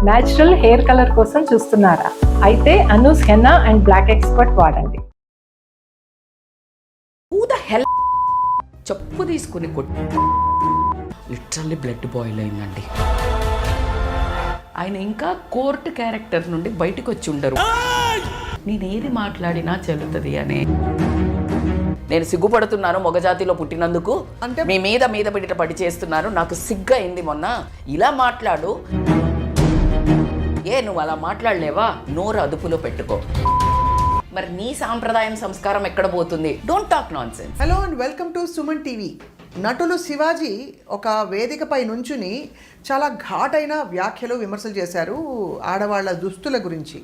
Natural hair colour కోసం చూస్తున్నారా? అయితే Anoos henna and black expert వాడండి. చెప్పు తీసుకుని కొట్టి లిటరల్లీ బ్లడ్ బాయిల్ అయిందండి. ఆయన ఇంకా కోర్టు క్యారెక్టర్ నుండి బయటకు వచ్చి ఉండరు. నేనేది మాట్లాడినా చెల్లుతుంది అని నేను సిగ్గుపడుతున్నాను. మొగజాతిలో పుట్టినందుకు అంటే మీ మీద మీద పడి చేస్తున్నారు. నాకు సిగ్గు అయింది మొన్న. ఇలా మాట్లాడు. నువ్వు అలా మాట్లాడలేవా? నోరు అదుపులో పెట్టుకో. మరి నీ సాంప్రదాయం సంస్కారం ఎక్కడ పోతుంది? Don't talk non sense. Hello and welcome to Suman TV. నటులు శివాజీ ఒక వేదికపై నుంచుని చాలా ఘాటైన వ్యాఖ్యలు విమర్శలు చేశారు ఆడవాళ్ళ దుస్తుల గురించి.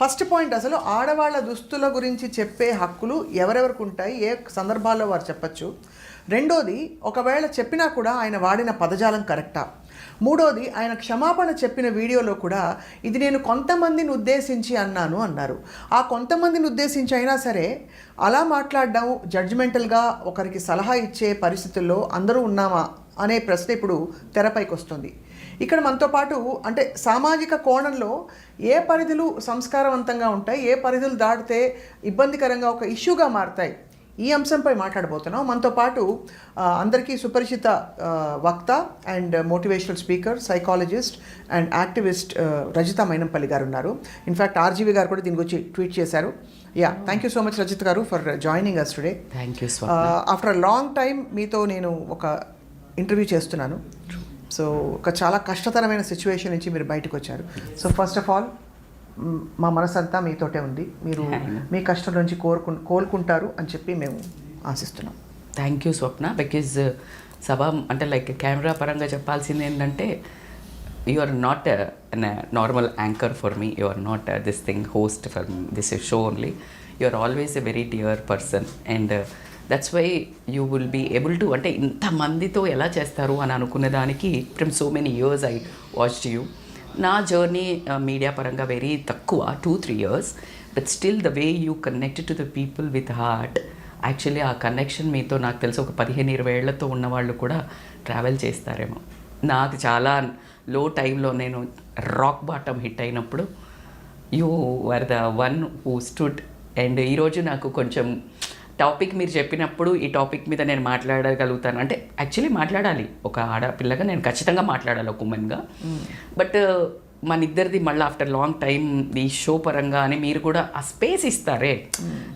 ఫస్ట్ పాయింట్, అసలు ఆడవాళ్ళ దుస్తుల గురించి చెప్పే హక్కులు ఎవరెవరికి ఉంటాయి, ఏ సందర్భాల్లో వారు చెప్పచ్చు. రెండోది, ఒకవేళ చెప్పినా కూడా ఆయన వాడిన పదజాలం కరెక్టా. మూడోది, ఆయన క్షమాపణ చెప్పిన వీడియోలో కూడా ఇది నేను కొంతమందిని ఉద్దేశించి అన్నారు. ఆ కొంతమందిని ఉద్దేశించి అయినా సరే అలా మాట్లాడడం జడ్జిమెంటల్గా ఒకరికి సలహా ఇచ్చే పరిస్థితుల్లో అందరూ ఉన్నామా అనే ప్రశ్న ఇప్పుడు తెరపైకి వస్తుంది. ఇక్కడ మనతో పాటు అంటే సామాజిక కోణంలో ఏ పరిధులు సంస్కారవంతంగా ఉంటాయి, ఏ పరిధులు దాటితే ఇబ్బందికరంగా ఒక ఇష్యూగా మారుతాయి, ఈ అంశంపై మాట్లాడబోతున్నాం. మనతో పాటు అందరికీ సుపరిచిత వక్త and motivational speaker, psychologist and activist Rajitha Mynampally గారు ఉన్నారు. ఇన్ఫ్యాక్ట్ ఆర్జీవి గారు కూడా దీని గురించి ట్వీట్ చేశారు. Thank you so much Rajitha garu for joining us today. Thank you. After a long time మీతో నేను ఒక ఇంటర్వ్యూ చేస్తున్నాను. సో ఒక చాలా కష్టతరమైన సిచ్యువేషన్ నుంచి మీరు బయటకు వచ్చారు. సో ఫస్ట్ ఆఫ్ ఆల్ మా మనసంతా మీతోటే ఉంది. మీరు మీ కష్టం నుంచి కోలుకుంటారు అని చెప్పి మేము ఆశిస్తున్నాం. Thank you Swapna. బికాజ్ సభ అంటే లైక్ కెమెరా పరంగా చెప్పాల్సింది ఏంటంటే you are not normal anchor for me. You are not this thing host for this show only. You are always a very dear person and that's why you will be able to అంటే ఇంతమందితో ఎలా చేస్తారు అని అనుకునే దానికి from so many years I watched you. నా journey media పరంగా very తక్కువ 2-3 years, but still the way you connected to the people with heart. Actually ఆ కనెక్షన్ మీతో నాకు తెలిసి ఒక 15-20 ఏళ్లతో ఉన్నవాళ్ళు కూడా ట్రావెల్ చేస్తారేమో. నాకు చాలా లో టైంలో నేను రాక్ బాటమ్ హిట్ అయినప్పుడు you are the one who stood. And ఈరోజు నాకు కొంచెం టాపిక్ మీరు చెప్పినప్పుడు ఈ టాపిక్ మీద నేను మాట్లాడగలుగుతాను అంటే యాక్చువల్లీ మాట్లాడాలి. ఒక ఆడపిల్లగా నేను ఖచ్చితంగా మాట్లాడాలి, ఒక ఉమెన్గా. బట్ మన ఇద్దరిది మళ్ళీ ఆఫ్టర్ లాంగ్ టైం ఈ షో పరంగా అని మీరు కూడా ఆ స్పేస్ ఇస్తారే,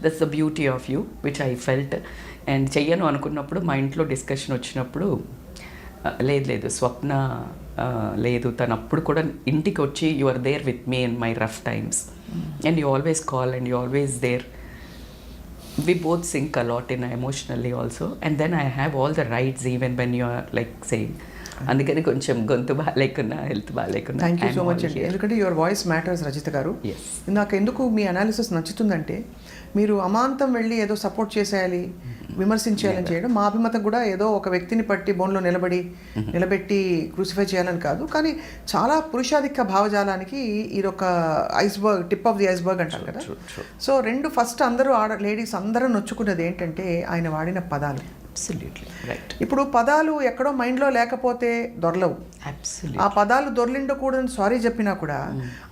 that's the beauty of you which I felt. And చెయ్యను అనుకున్నప్పుడు మా ఇంట్లో డిస్కషన్ వచ్చినప్పుడు లేదు స్వప్న లేదు, తను అప్పుడు కూడా ఇంటికి వచ్చి you are there with me in my rough times and you always call and you always there. We both sync a lot in emotionally also, and then I have all the rights even when you are like saying. అందుకని కొంచెం గొంతు బాగాలేకున్నా health బాగాలేకున్నా. Thank you so much అండి. ఎందుకంటే your voice matters Rajitha గారు. నాకు ఎందుకు మీ అనాలిసిస్ నచ్చుతుందంటే మీరు అమాంతం వెళ్ళి ఏదో సపోర్ట్ చేసేయాలి, విమర్శించేయాలని చేయడం, మా అభిమతం కూడా ఏదో ఒక వ్యక్తిని పట్టి బోన్లో నిలబెట్టి క్రూసిఫై చేయాలని కాదు. కానీ చాలా పురుషాధిక్య భావజాలానికి ఇది ఒక iceberg, tip of the iceberg అంటారు కదా. సో ఫస్ట్ అందరూ లేడీస్ అందరూ నొచ్చుకున్నది ఏంటంటే ఆయన వాడిన పదాలు. ఇప్పుడు పదాలు ఎక్కడో మైండ్లో లేకపోతే దొరలవు. ఆ పదాలు దొరలిండకూడదని సారీ చెప్పినా కూడా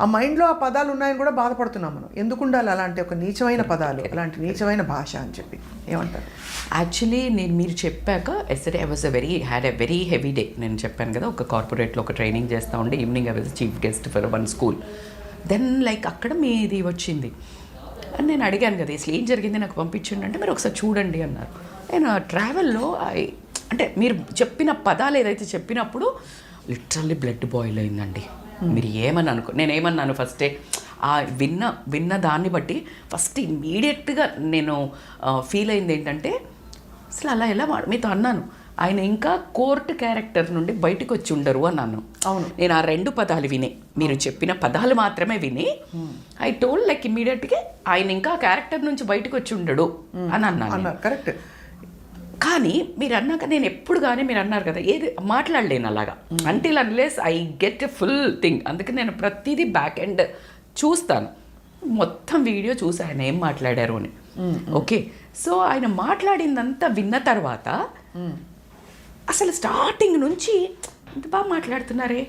ఆ మైండ్లో ఆ పదాలు ఉన్నాయని కూడా బాధపడుతున్నాం మనం. ఎందుకు ఉండాలి అలాంటి ఒక నీచమైన పదాలు, అలాంటి నీచమైన భాష అని చెప్పి ఏమంటారు? యాక్చువల్లీ మీరు చెప్పాక yesterday I was had a very heavy day. నేను చెప్పాను కదా, ఒక కార్పొరేట్లో ఒక ట్రైనింగ్ చేస్తూ ఉండే, evening I was chief guest for one school. Then like అక్కడ మీది వచ్చింది అని నేను అడిగాను కదా, అసలు ఏం జరిగింది నాకు పంపించండి అంటే మీరు ఒకసారి చూడండి అన్నారు. నేను ట్రావెల్లో అంటే మీరు చెప్పిన పదాలు ఏదైతే చెప్పినప్పుడు లిటరల్లీ బ్లడ్ బాయిల్ అయిందండి. మీరు నేనేమన్నాను ఫస్టే ఆ విన్న దాన్ని బట్టి ఫస్ట్ ఇమ్మీడియట్గా నేను ఫీల్ అయింది ఏంటంటే అసలు అలా ఎలా మీతో అన్నాను, ఆయన ఇంకా కోర్టు క్యారెక్టర్ నుండి బయటకు వచ్చి ఉండరు అన్నాను. అవును, నేను ఆ 2 పదాలు విని, మీరు చెప్పిన పదాలు మాత్రమే విని ఐ టోల్డ్ లైక్ ఇమ్మీడియట్గా ఆయన ఇంకా క్యారెక్టర్ నుంచి బయటకు వచ్చి ఉండడు అని అన్నాను. కరెక్ట్. కానీ మీరు అన్నాక నేను ఎప్పుడు కానీ మీరు అన్నారు కదా ఏది మాట్లాడలేను అలాగా until unless I get a full thing. అందుకే నేను ప్రతిదీ బ్యాక్ ఎండ్ చూస్తాను, మొత్తం వీడియో చూసి ఆయన ఏం మాట్లాడారు అని. ఓకే, సో ఆయన మాట్లాడిందంతా విన్న తర్వాత అసలు స్టార్టింగ్ నుంచి ఇంత బాగా మాట్లాడుతున్నారే,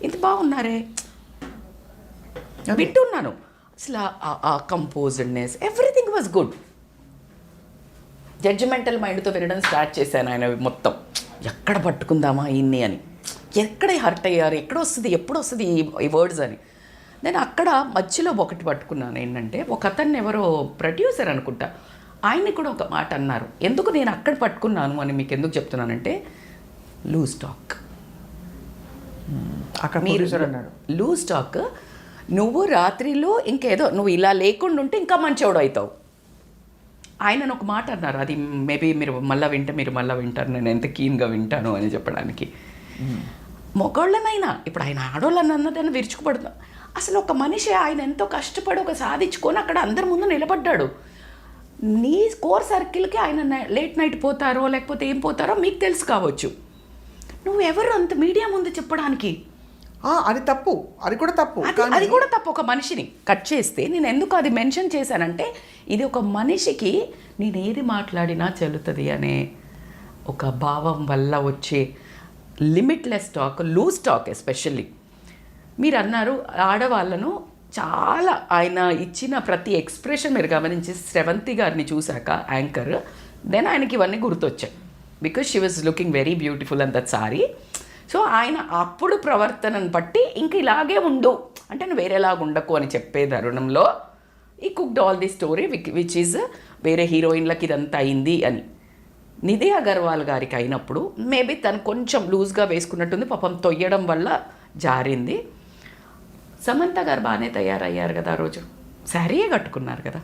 ఇంత బాగున్నారే, వింటున్నాను అసలు ఆ కంపోజ్డ్నెస్ ఎవ్రీథింగ్ వాజ్ గుడ్. జడ్జిమెంటల్ మైండ్తో వినడం స్టార్ట్ చేశాను ఆయన మొత్తం, ఎక్కడ పట్టుకుందామా ఇన్ని అని, ఎక్కడ హర్ట్ అయ్యారు, ఎక్కడ వస్తుంది, ఎప్పుడు వస్తుంది ఈ వర్డ్స్ అని. నేను అక్కడ మధ్యలో ఒకటి పట్టుకున్నాను ఏంటంటే, ఒక అతన్ని ఎవరో ప్రొడ్యూసర్ అనుకుంటా, ఆయన్ని కూడా ఒక మాట అన్నారు. ఎందుకు నేను అక్కడ పట్టుకున్నాను అని మీకు ఎందుకు చెప్తున్నానంటే, లూజ్ టాక్. అక్కడ ప్రొడ్యూసర్ అన్నాడు లూజ్ టాక్. నువ్వు రాత్రిలో ఇంకేదో నువ్వు ఇలా లేకుండా ఉంటే ఇంకా మంచోడు అవుతావు. ఆయన ఒక మాట అన్నారు, అది మేబీ మీరు మళ్ళీ వింటారు, నేను ఎంత కీన్గా వింటాను అని చెప్పడానికి. మొగోళ్ళనైనా ఇప్పుడు ఆయన ఆడోళ్ళని అన్నదని విరుచుకుపడుతున్నా. అసలు ఒక మనిషి ఆయన ఎంతో కష్టపడి ఒక సాధించుకొని అక్కడ అందరి ముందు నిలబడ్డాడు. నీ కోర్ సర్కిల్కి ఆయన లేట్ నైట్ పోతారో లేకపోతే ఏం పోతారో మీకు తెలుసు కావచ్చు. నువ్వు ఎవరు అంత మీడియా ముందు చెప్పడానికి? అది తప్పు, అది కూడా తప్పు, అది కూడా తప్పు. ఒక మనిషిని కట్ చేస్తే నేను ఎందుకు అది మెన్షన్ చేశానంటే, ఇది ఒక మనిషికి నేను ఏది మాట్లాడినా చెల్లుతుంది అనే ఒక భావం వల్ల వచ్చే limitless talk, loose talk. Especially మీరు అన్నారు ఆడవాళ్ళను చాలా, ఆయన ఇచ్చిన ప్రతి ఎక్స్ప్రెషన్ మీరు గమనించి శ్రవంతి గారిని చూశాక యాంకర్, దెన్ ఆయనకి ఇవన్నీ గుర్తొచ్చాయి. Because she was looking very beautiful and that sorry. So ఆయన అప్పుడు ప్రవర్తనను బట్టి ఇంక ఇలాగే ఉండు అంటే నువ్వు వేరేలాగా ఉండకు అని చెప్పే తరుణంలో ఈ cooked all the story which is వేరే హీరోయిన్లకి ఇదంతా అయింది అని. నిధి అగర్వాల్ గారికి అయినప్పుడు మేబీ తను కొంచెం లూజ్గా వేసుకున్నట్టుంది, పాపం తొయ్యడం వల్ల జారింది. సమంత గారు బాగానే తయారయ్యారు కదా ఆ రోజు, శారీయే కట్టుకున్నారు కదా.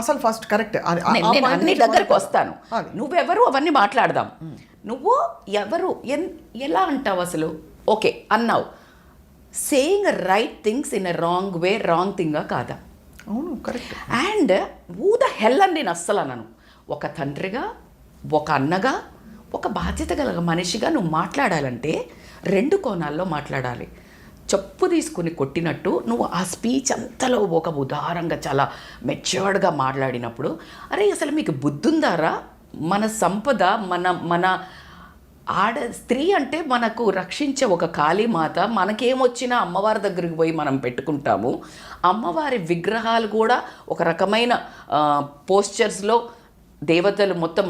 అసలు ఫస్ట్ కరెక్ట్, నేను అన్ని దగ్గరకు వస్తాను, నువ్వెవరు అవన్నీ మాట్లాడదాం. నువ్వు ఎవరు ఎలా అంటావు అసలు? ఓకే అన్నావు, saying right things in a wrong way wrong థింగా కాదా? అవును కరెక్ట్. అండ్ ఊ ద హెల్ అని నేను అస్సలు అన్నాను. ఒక తండ్రిగా, ఒక అన్నగా, ఒక బాధ్యత గల మనిషిగా నువ్వు మాట్లాడాలంటే రెండు కోణాల్లో మాట్లాడాలి. చెప్పు తీసుకుని కొట్టినట్టు నువ్వు ఆ స్పీచ్ అంతలో ఒక ఉదారంగా చాలా మెచ్యూర్డ్గా మాట్లాడినప్పుడు, అరే అసలు మీకు బుద్ధుందారా? మన సంపద, మన స్త్రీ అంటే మనకు రక్షించే ఒక కాళీమాత. మనకేమొచ్చినా అమ్మవారి దగ్గరికి పోయి మనం పెట్టుకుంటాము. అమ్మవారి విగ్రహాలు కూడా ఒక రకమైన పోస్చర్స్లో దేవతలు మొత్తం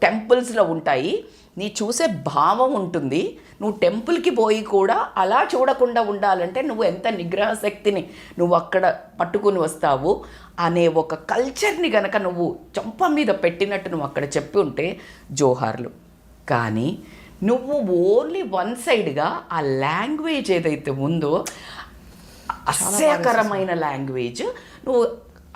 టెంపుల్స్లో ఉంటాయి. నీ చూసే భావం ఉంటుంది. నువ్వు టెంపుల్కి పోయి కూడా అలా చూడకుండా ఉండాలంటే నువ్వు ఎంత నిగ్రహ శక్తిని నువ్వు అక్కడ పట్టుకుని వస్తావు అనే ఒక కల్చర్ని గనక నువ్వు చంప మీద పెట్టినట్టు నువ్వు అక్కడ చెప్పి ఉంటే జోహార్లు. కానీ నువ్వు ఓన్లీ వన్ సైడ్గా ఆ లాంగ్వేజ్ ఏదైతే ఉందో అస్యకరమైన లాంగ్వేజ్ నువ్వు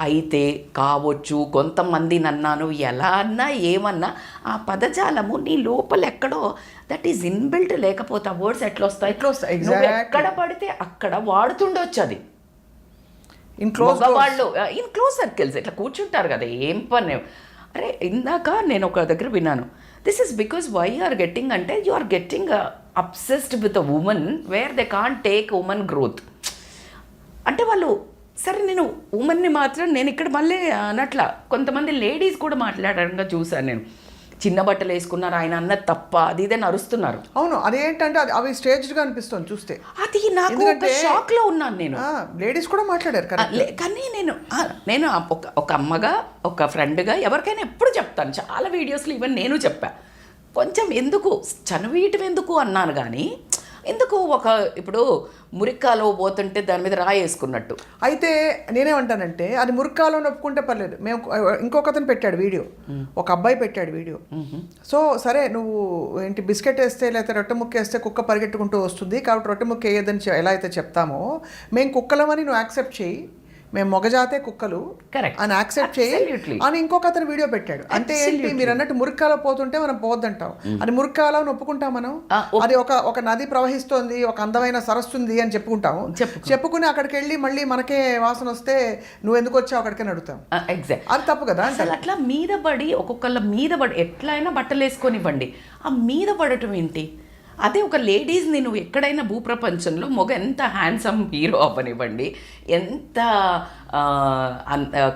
అయితే కావచ్చు. కొంతమంది నన్నాను ఎలా అన్నా ఏమన్నా ఆ పదజాలము నీ లోపల ఎక్కడో దట్ ఈజ్ ఇన్బిల్ట్. లేకపోతే ఆ వర్డ్స్ ఎట్లా వస్తాయి? ఎక్కడ పడితే అక్కడ వాడుతుండొచ్చు. అది మగవాళ్ళు ఇన్ క్లోజ్ సర్కిల్స్ ఇట్లా కూర్చుంటారు కదా, ఏం పని. అరే ఇందాక నేను ఒక దగ్గర విన్నాను, this is because why are getting అంటే you are getting obsessed with a women where they can't take women growth. అంటే వాళ్ళు సరే నేను ఉమెన్ని మాత్రం నేను ఇక్కడ మళ్ళీ అన్నట్ల కొంతమంది లేడీస్ కూడా మాట్లాడడంగా చూశాను నేను. చిన్న బట్టలు వేసుకున్నారు, ఆయన అన్నది తప్ప, అది ఇదని అరుస్తున్నారు. అవును, అదేంటంటే అవి స్టేజ్గా అనిపిస్తుంది చూస్తే. అది నాకు షాక్లో ఉన్నాను నేను. లేడీస్ కూడా మాట్లాడారు కానీ నేను ఒక అమ్మగా, ఒక ఫ్రెండ్గా ఎవరికైనా ఎప్పుడు చెప్తాను, చాలా వీడియోస్లో ఈవెన్ నేను చెప్పా, కొంచెం ఎందుకు చనువీయటం ఎందుకు అన్నాను. కానీ ఎందుకు ఇప్పుడు మురిక్కాలో పోతుంటే దాని మీద రాయేసుకున్నట్టు. అయితే నేనేమంటానంటే అది మురిక్కాలో నొప్పుకుంటే పర్లేదు. మేము ఇంకొకతను పెట్టాడు వీడియో, ఒక అబ్బాయి పెట్టాడు వీడియో. సో సరే నువ్వు ఏంటి బిస్కెట్ వేస్తే లేకపోతే రొట్టె ముక్క వేస్తే కుక్క పరిగెట్టుకుంటూ వస్తుంది కాబట్టి రొట్టె ముక్క వేయద్దని ఎలా అయితే చెప్తామో, మేము కుక్కలమని నువ్వు యాక్సెప్ట్ చేయి, మేము మొగజాతే కుక్కలు అని యాక్సెప్ట్ చేయి అని ఇంకొక అతను వీడియో పెట్టాడు. అంటే ఏంటి, మీరు అన్నట్టు మురిక్కాలో పోతుంటే మనం పోవద్దంటాం, అది మురిక్కాలో ఒప్పుకుంటాం మనం. అది ఒక నది ప్రవహిస్తోంది, ఒక అందమైన సరస్సు ఉంది అని చెప్పుకుంటాము. చెప్పుకుని అక్కడికి వెళ్ళి మళ్ళీ మనకే వాసన వస్తే నువ్వు ఎందుకు వచ్చావు అక్కడికని అడుగుతాం. అది తప్పు కదా. అసలు అట్లా మీద పడి ఒక్కొక్కళ్ళ మీద పడి ఎట్లయినా బట్టలు వేసుకొనివ్వండి, ఆ మీద పడటం ఏంటి? అదే ఒక లేడీస్ని నువ్వు ఎక్కడైనా భూప్రపంచంలో మొగ ఎంత హ్యాండ్సమ్ హీరో అవ్వనివ్వండి, ఎంత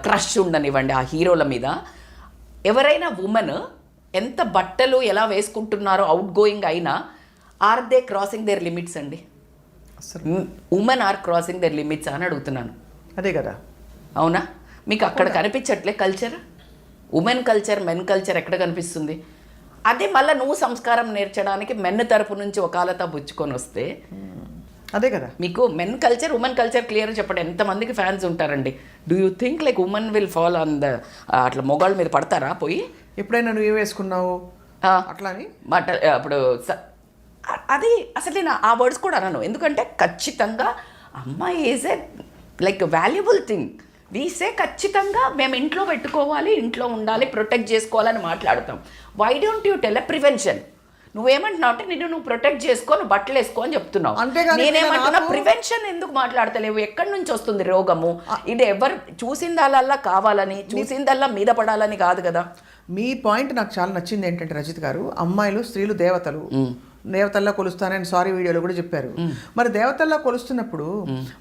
క్రష్ ఉండనివ్వండి ఆ హీరోల మీద, ఎవరైనా ఉమెన్ ఎంత బట్టలు ఎలా వేసుకుంటున్నారో అవుట్ గోయింగ్ అయినా are they crossing their limits అండి. Women are crossing their limits అని అడుగుతున్నాను. అదే కదా. అవునా? మీకు అక్కడ కనిపించట్లే culture, women culture, men culture ఎక్కడ కనిపిస్తుంది? అదే మళ్ళీ నువ్వు సంస్కారం నేర్చడానికి మెన్ తరపు నుంచి ఒకళ్ళతో బుచ్చుకొని వస్తే అదే కదా. మీకు men culture, women culture clear చెప్పండి. ఎంతమందికి ఫ్యాన్స్ ఉంటారండి? Do you think like women will fall on the అట్లా మొగాళ్ళ మీద పడతారా పోయి? ఎప్పుడైనా నువ్వు ఏం వేసుకున్నావు అట్లా అని బట్ అప్పుడు అది అసలు నేను ఆ వర్డ్స్ కూడా అనను. ఎందుకంటే ఖచ్చితంగా అమ్మాయి is a like valuable thing. వీసే ఖచ్చితంగా మేము ఇంట్లో పెట్టుకోవాలి, ఇంట్లో ఉండాలి, ప్రొటెక్ట్ చేసుకోవాలని మాట్లాడతాం. Why don't you tell a prevention? నువ్వేమంటున్నావు అంటే నువ్వు ప్రొటెక్ట్ చేసుకో, నువ్వు బట్టలు వేసుకో అని చెప్తున్నావు. నేనేమంటున్నా ప్రివెన్షన్ ఎందుకు మాట్లాడతలేవు? ఎక్కడి నుంచి వస్తుంది రోగము? ఇది ఎవరు చూసిందల్లా కావాలని, చూసిందల్లా మీద పడాలని కాదు కదా. మీ పాయింట్ నాకు చాలా నచ్చింది ఏంటంటే రజిత్ గారు, అమ్మాయిలు స్త్రీలు దేవతలు, దేవతల్లో కొలుస్తానని సారీ వీడియోలో కూడా చెప్పారు. మరి దేవతల్లో కొలుస్తున్నప్పుడు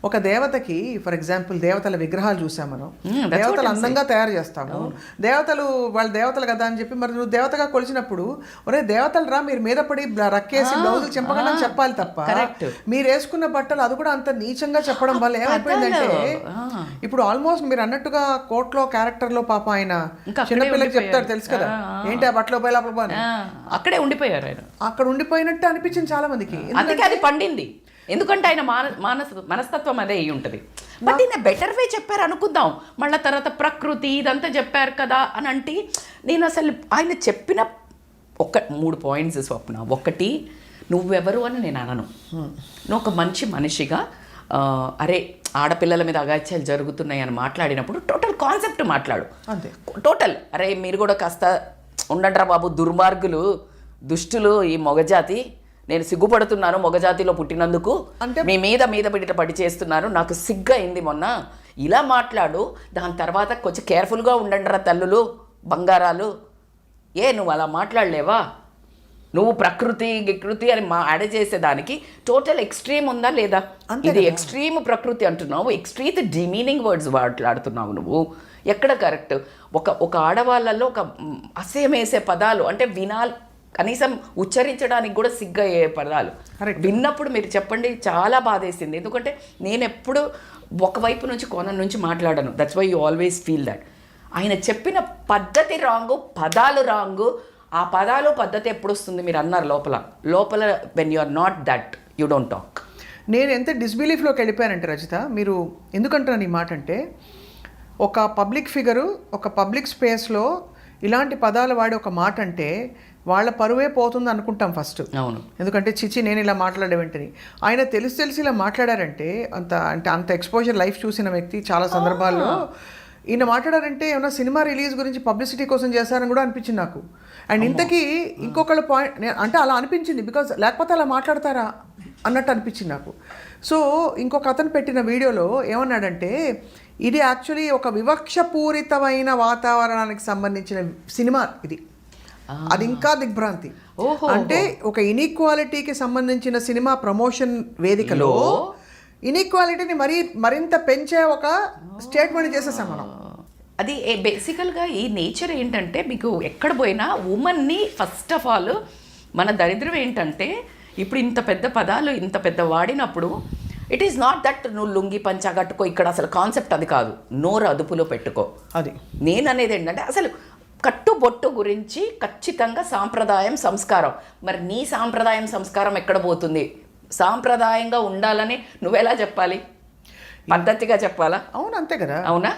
ఒక దేవతకి ఫర్ ఎగ్జాంపుల్ దేవతల విగ్రహాలు చూసాం మనం, దేవతలు అందంగా తయారు చేస్తాము, దేవతలు వాళ్ళ దేవతలు కదా అని చెప్పి మరి నువ్వు దేవతగా కొలిచినప్పుడు ఒరే దేవతలు రా మీరు మీద పడి రక్కేసి బ్లౌజులు చెంపకుండా చెప్పాలి తప్ప మీరు వేసుకున్న బట్టలు అది కూడా అంత నీచంగా చెప్పడం వల్ల ఏమైపోయిందంటే ఇప్పుడు ఆల్మోస్ట్ మీరు అన్నట్టుగా కోర్టులో క్యారెక్టర్ లో పాప ఆయన చిన్నపిల్లకి చెప్తారు తెలుసు కదా, ఏంటి ఆ బట్టలో పోయి లోపల అక్కడే ఉండిపోయారు ఆయన, అక్కడ ఉండిపోయినట్టు అనిపించింది చాలా మందికి. అందుకే అది పండింది. ఎందుకంటే ఆయన మనస్తత్వం అదే అయి ఉంటుంది. బట్ ఈయన బెటర్ వే చెప్పారు అనుకుందాం. మళ్ళీ తర్వాత ప్రకృతి ఇదంతా చెప్పారు కదా అని అంటే నేను అసలు ఆయన చెప్పిన 3 పాయింట్స్ స్వప్న. ఒకటి, నువ్వెవరు అని నేను అనను. నువ్వు ఒక మంచి మనిషిగా అరే ఆడపిల్లల మీద అగాత్యాలు జరుగుతున్నాయి అని మాట్లాడినప్పుడు టోటల్ కాన్సెప్ట్ మాట్లాడు. అంతే టోటల్. అరే మీరు కూడా కాస్త ఉండండిరా బాబు, దుర్మార్గులు, దుష్టులు ఈ మొగజాతి, నేను సిగ్గుపడుతున్నాను మొగజాతిలో పుట్టినందుకు, అంటే మీ మీద పడి చేస్తున్నారు, నాకు సిగ్గు అయింది మొన్న, ఇలా మాట్లాడు. దాని తర్వాత కొంచెం కేర్ఫుల్గా ఉండండిరా తల్లులు బంగారాలు. నువ్వు అలా మాట్లాడలేవా? నువ్వు ప్రకృతి అని యాడ్ చేసేదానికి టోటల్ ఎక్స్ట్రీమ్ ఉందా లేదా? ఇది ఎక్స్ట్రీమ్ ప్రకృతి అంటున్నావు, ఎక్స్ట్రీమ్ డిమీనింగ్ వర్డ్స్ మాట్లాడుతున్నావు నువ్వు. ఎక్కడ కరెక్ట్? ఒక ఆడవాళ్ళల్లో ఒక అసహ్యం వేసే పదాలు అంటే వినాలి, కనీసం ఉచ్చరించడానికి కూడా సిగ్గయ్యే పదాలు విన్నప్పుడు మీరు చెప్పండి, చాలా బాధేసింది. ఎందుకంటే నేను ఎప్పుడు ఒకవైపు నుంచి కోణం నుంచి మాట్లాడను. That's why you always feel that. ఆయన చెప్పిన పద్ధతి రాంగు, పదాలు రాంగు. ఆ పదాలు పద్ధతి ఎప్పుడు వస్తుంది? మీరు అన్నారు లోపల when you are not that you don't talk. నేను ఎంత డిస్బిలీఫ్లోకి వెళ్ళిపోయానంటే రజిత, మీరు ఎందుకంటున్నాను ఈ మాట అంటే, ఒక పబ్లిక్ ఫిగరు ఒక పబ్లిక్ స్పేస్లో ఇలాంటి పదాలు వాడి ఒక మాట అంటే వాళ్ళ పరువే పోతుంది అనుకుంటాం ఫస్ట్. అవును. ఎందుకంటే చిచి నేను ఇలా మాట్లాడే వెంటనే ఆయన తెలిసి ఇలా మాట్లాడారంటే అంత ఎక్స్పోజర్ లైఫ్ చూసిన వ్యక్తి చాలా సందర్భాల్లో ఈయన మాట్లాడారంటే ఏమన్నా సినిమా రిలీజ్ గురించి పబ్లిసిటీ కోసం చేశారని కూడా అనిపించింది నాకు. అండ్ ఇంతకీ ఇంకొకళ్ళ పాయింట్ అంటే అలా అనిపించింది బికాజ్ లేకపోతే అలా మాట్లాడతారా అన్నట్టు అనిపించింది నాకు. సో ఇంకొక అతను పెట్టిన వీడియోలో ఏమన్నాడంటే ఇది యాక్చువల్లీ ఒక వివక్షపూరితమైన వాతావరణానికి సంబంధించిన సినిమా ఇది, అది ఇంకా దిగ్భ్రాంతి. అంటే ఒక ఇన్ఈక్వాలిటీకి సంబంధించిన సినిమా ప్రమోషన్ వేదికలో ఇన్ఈక్వాలిటీని మరింత పెంచే ఒక స్టేట్మెంట్ చేసేసాం మనం. అది బేసికల్గా ఈ నేచర్ ఏంటంటే మీకు ఎక్కడ పోయినా ఉమెన్ని ఫస్ట్ ఆఫ్ ఆల్ మన దరిద్రం ఏంటంటే ఇప్పుడు ఇంత పెద్ద పదాలు ఇంత పెద్ద వాడినప్పుడు ఇట్ ఈస్ నాట్ దట్ నువ్వు లుంగి పంచా కట్టుకో, ఇక్కడ అసలు కాన్సెప్ట్ అది కాదు. నోరు అదుపులో పెట్టుకో. అది నేను అనేది ఏంటంటే అసలు కట్టుబొట్టు గురించి ఖచ్చితంగా సాంప్రదాయం సంస్కారం. మరి నీ సాంప్రదాయం సంస్కారం ఎక్కడ పోతుంది? సాంప్రదాయంగా ఉండాలని నువ్వెలా చెప్పాలి? పద్ధతిగా చెప్పాలా? అవును, అంతే కదా. అవునా?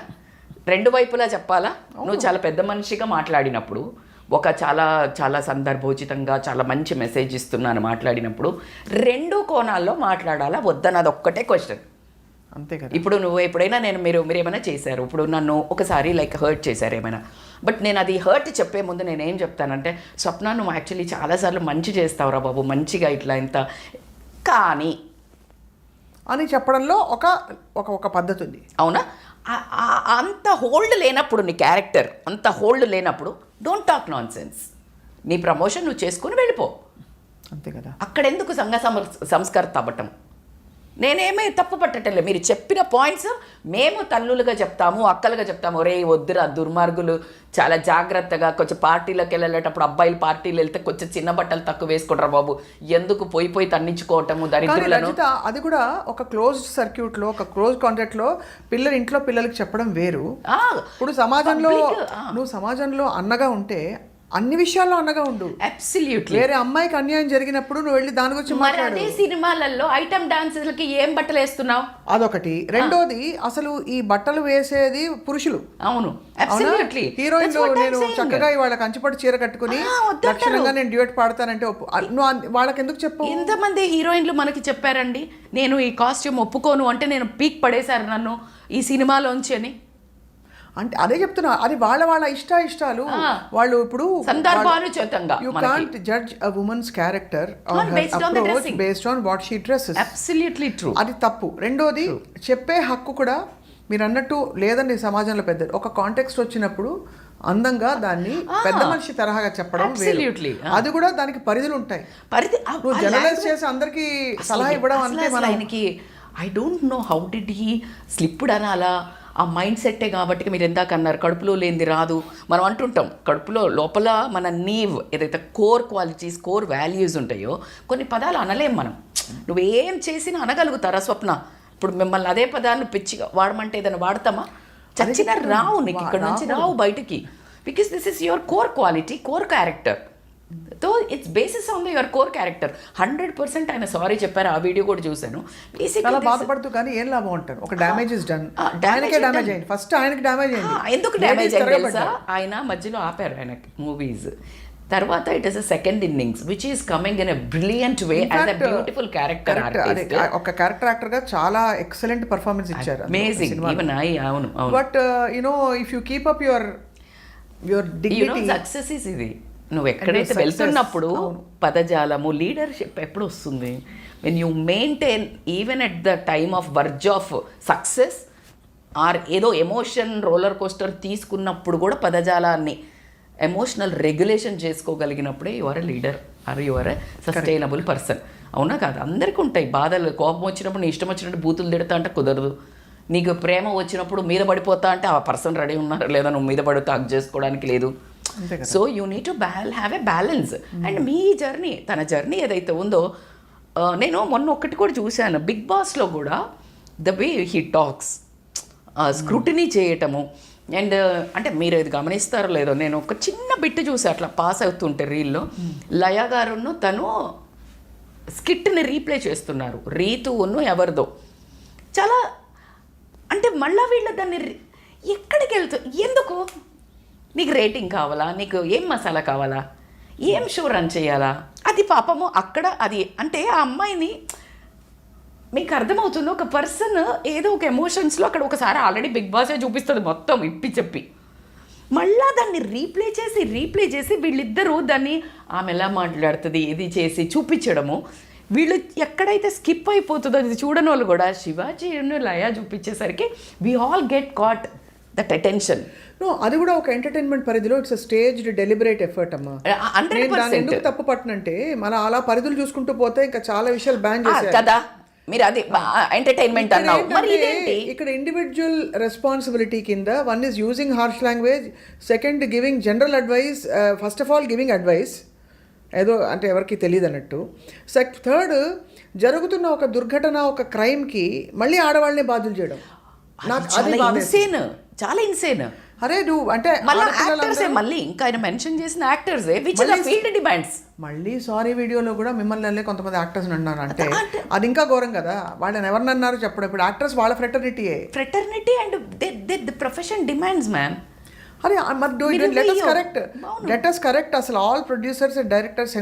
2 వైపులా చెప్పాలా? నువ్వు చాలా పెద్ద మనిషిగా మాట్లాడినప్పుడు, ఒక చాలా చాలా సందర్భోచితంగా చాలా మంచి మెసేజ్ ఇస్తున్నాను మాట్లాడినప్పుడు 2 కోణాల్లో మాట్లాడాలా వద్దన్నది ఒక్కటే క్వశ్చన్. అంతే కదా. ఇప్పుడు నువ్వు ఎప్పుడైనా మీరు ఏమైనా చేశారు, ఇప్పుడు నన్ను ఒకసారి లైక్ హర్ట్ చేశారు ఏమైనా, బట్ నేను అది హర్ట్ చెప్పే ముందు నేనేం చెప్తానంటే, స్వప్న నువ్వు యాక్చువల్లీ చాలాసార్లు మంచి చేస్తావురా బాబు, మంచిగా ఇట్లా ఇంత కానీ అని చెప్పడంలో ఒక పద్ధతి ఉంది. అవునా? అంత హోల్డ్ లేనప్పుడు నీ క్యారెక్టర్ అంత హోల్డ్ లేనప్పుడు డోంట్ టాక్ నాన్ సెన్స్. నీ ప్రమోషన్ నువ్వు చేసుకుని వెళ్ళిపో. అంతే కదా. అక్కడ ఎందుకు సంఘ సంస్కర్త అవ్వటం? నేనేమీ తప్పు పట్టట్లేదు. మీరు చెప్పిన పాయింట్స్ మేము తల్లులుగా చెప్తాము, అక్కలుగా చెప్తాము, ఒరే వద్దురా దుర్మార్గులు, చాలా జాగ్రత్తగా కొంచెం పార్టీలకు వెళ్ళేటప్పుడు అబ్బాయిలు పార్టీలు వెళ్తే కొంచెం చిన్న బట్టలు తక్కువ వేసుకుంటారు బాబు, ఎందుకు పోయి తన్నించుకోవటము కానీ దరిద్రులను. రజిత, అది కూడా ఒక క్లోజ్డ్ సర్క్యూట్ లో, ఒక క్లోజ్ కాంటాక్ట్ లో ఇంట్లో పిల్లలకి చెప్పడం వేరు. ఇప్పుడు సమాజంలో నువ్వు సమాజంలో అన్నగా ఉంటే అన్ని విషయాల్లో అన్నగా ఉండు. అబ్సల్యూట్లీ. వేరే అమ్మాయికి అన్యాయం జరిగినప్పుడు నువ్వు వెళ్ళి దాని గురించి మరి అదే సినిమాలలో ఐటమ్ డాన్సర్లకి ఏం బట్టలు వేస్తున్నావు? అదొకటి. రెండోది, అసలు ఈ బట్టలు వేసేది పురుషులు. అవును, అబ్సల్యూట్లీ. హీరోయిన్లు నేను చక్కగా ఇవాళ కంచిపట్టు చీర కట్టుకుని లక్షణంగా నేను డ్యూయట్ పాడతానంటే నువ్వు వాళ్ళకి ఎందుకు చెప్పు? ఎంతమంది హీరోయిన్లు మనకి చెప్పారండి, నేను ఈ కాస్ట్యూమ్ ఒప్పుకోను అంటే నేను పీక్ పడేశారు నన్ను ఈ సినిమాలోంచి అని. అంటే అదే చెప్తున్నా, అది వాళ్ళ ఇష్టాలు. వాళ్ళు ఇప్పుడు సందర్భానుచితంగా you can't judge a woman's character or her approach based on what she dresses. Absolutely true. అది తప్పు. రెండోది, చెప్పే హక్కు కూడా మీరు అన్నట్టు లేదండి సమాజంలో పెద్దది. ఒక కాంటెక్స్ట్ వచ్చినప్పుడు అందంగా దాన్ని పెద్ద మనిషి తరహాగా చెప్పడం వేరు. అది కూడా దానికి పరిధులు ఉంటాయి. నువ్వు జనరలైజ్ చేసి అందరికీ సలహా ఇవ్వడం అంటే ఆయనకి I don't know how did he slipped అనాలా, ఆ మైండ్ సెట్టే కాబట్టి. మీరు ఎందాక అన్నారు కడుపులో లేనిది రాదు, మనం అంటుంటాం కడుపులో లోపల మన నీవ్ ఏదైతే కోర్ క్వాలిటీస్, కోర్ వాల్యూస్ ఉంటాయో కొన్ని పదాలు అనలేం మనం. నువ్వేం చేసినా అనగలుగుతారా స్వప్న? ఇప్పుడు మిమ్మల్ని అదే పదాలను పిచ్చిగా వాడమంటే ఏదైనా వాడతామా? చచ్చిన రావు, నీకు ఇక్కడ నుంచి రావు బయటికి. Because this is your core quality, core character. So it's basis on your core character. 100% ఆయన సారీ చెప్పారు, ఆ వీడియో కూడా చూశాను. చాలా బాధపడుతూ కానీ ఏం లాభం అంటారు. ఒక డ్యామేజ్ ఇస్ డన్. డ్యామేజ్ అయింది. ఫస్ట్ ఆయనకి డ్యామేజ్ అయింది. ఎందుకు డ్యామేజ్ అయింది తెలుసా? ఆయన మధ్యలో ఆపారు ఆయన మూవీస్. తర్వాత it is a second innings which is coming in a brilliant way as a beautiful character artist. ఒక క్యారెక్టర్ యాక్టర్ గా చాలా ఎక్సలెంట్ పర్ఫార్మెన్స్ ఇచ్చారు. అమేజింగ్. ఈవెన్ అవును. But you know if you keep up your dignity, success is ఇది. నువ్వు ఎక్కడైతే వెళ్తున్నప్పుడు పదజాలము, leadership ఎప్పుడు వస్తుంది? When you maintain even at the time of verge of success or ఏదో ఎమోషన్ రోలర్ కోస్టర్ తీసుకున్నప్పుడు కూడా పదజాలాన్ని ఎమోషనల్ రెగ్యులేషన్ చేసుకోగలిగినప్పుడే your a leader or your a sustainable person. అవునా కాదు? అందరికీ ఉంటాయి బాధలు. కోపం వచ్చినప్పుడు నీ ఇష్టం వచ్చినట్టు బూతులు తిడతా అంటే కుదరదు. నీకు ప్రేమ వచ్చినప్పుడు మీద పడిపోతా అంటే ఆ పర్సన్ రెడీ ఉన్నారా లేదా, నువ్వు మీద పడితే హక్ చేసుకోవడానికి లేదు. So you need to have a balance. And me journey, తన జర్నీ ఏదైతే ఉందో, నేను మొన్న ఒక్కటి కూడా చూశాను బిగ్ బాస్లో కూడా, the way he talks, scrutiny చేయటము. అండ్ అంటే మీరు ఇది గమనిస్తారో లేదో, నేను ఒక చిన్న బిట్ చూసి అట్లా పాస్ అవుతుంటే రీల్లో, లయ గారును తను స్కిట్ని రీప్లే చేస్తున్నారు, రీతును ఎవరిదో. చాలా అంటే మళ్ళా వీళ్ళు దాన్ని ఎక్కడికి ఎందుకు? నీకు రేటింగ్ కావాలా, నీకు ఏం మసాలా కావాలా, ఏం షో రన్ చేయాలా? అది పాపము అక్కడ అది అంటే ఆ అమ్మాయిని మీకు అర్థమవుతుంది. ఒక పర్సన్ ఏదో ఒక ఎమోషన్స్లో అక్కడ ఒకసారి ఆల్రెడీ బిగ్ బాసే చూపిస్తుంది మొత్తం ఇప్పి చెప్పి, మళ్ళా దాన్ని రీప్లే చేసి వీళ్ళిద్దరూ దాన్ని ఆమె ఎలా మాట్లాడుతుంది ఇది చేసి చూపించడము. వీళ్ళు ఎక్కడైతే స్కిప్ అయిపోతుందో అది చూడని వాళ్ళు కూడా శివాజీ లయ చూపించేసరికి we all get caught that attention. అది కూడా ఒక ఎంటర్టైన్మెంట్ పరిధిలో ఇట్స్ స్టేజ్డ్ డెలిబరేట్ ఎఫర్ట్ అమ్మా. నేను దాన్ని ఎందుకు తప్పు పట్టనంటే, మన అలా పరిధులు చూసుకుంటూ పోతే ఇంకా చాలా విషయాలు బ్యాన్ చేశారు కదా. మీరు అది ఎంటర్టైన్మెంట్ అన్నారు. మరి ఇక్కడ ఇండివిజువల్ రెస్పాన్సిబిలిటీ కింద one is using harsh language, second giving general advice, first of all giving advice ఏదో అంటే ఎవరికి తెలియదు అన్నట్టు, థర్డ్ జరుగుతున్న ఒక దుర్ఘటన, ఒక క్రైమ్కి మళ్ళీ ఆడవాళ్ళని బాధ్యులు చేయడం. నాకు చాలా ఇన్సేన్. అరే నువ్వు అంటే మళ్ళీ ఇంకా ఆయన మెన్షన్ చేసిన యాక్టర్సే విచ్ ఆర్ ఫీల్డ్ డిమాండ్స్. మళ్ళీ సారీ వీడియోలో కూడా మిమ్మల్ని కొంతమంది యాక్టర్స్ అన్నారు అంటే అది ఇంకా ఘోరం కదా. వాళ్ళని ఎవరిని అన్నారు చెప్పడం. ఇప్పుడు యాక్టర్స్ వాళ్ళ fraternity and the profession demands ma'am. అరే లెట్ us correct అసలు all producers and directors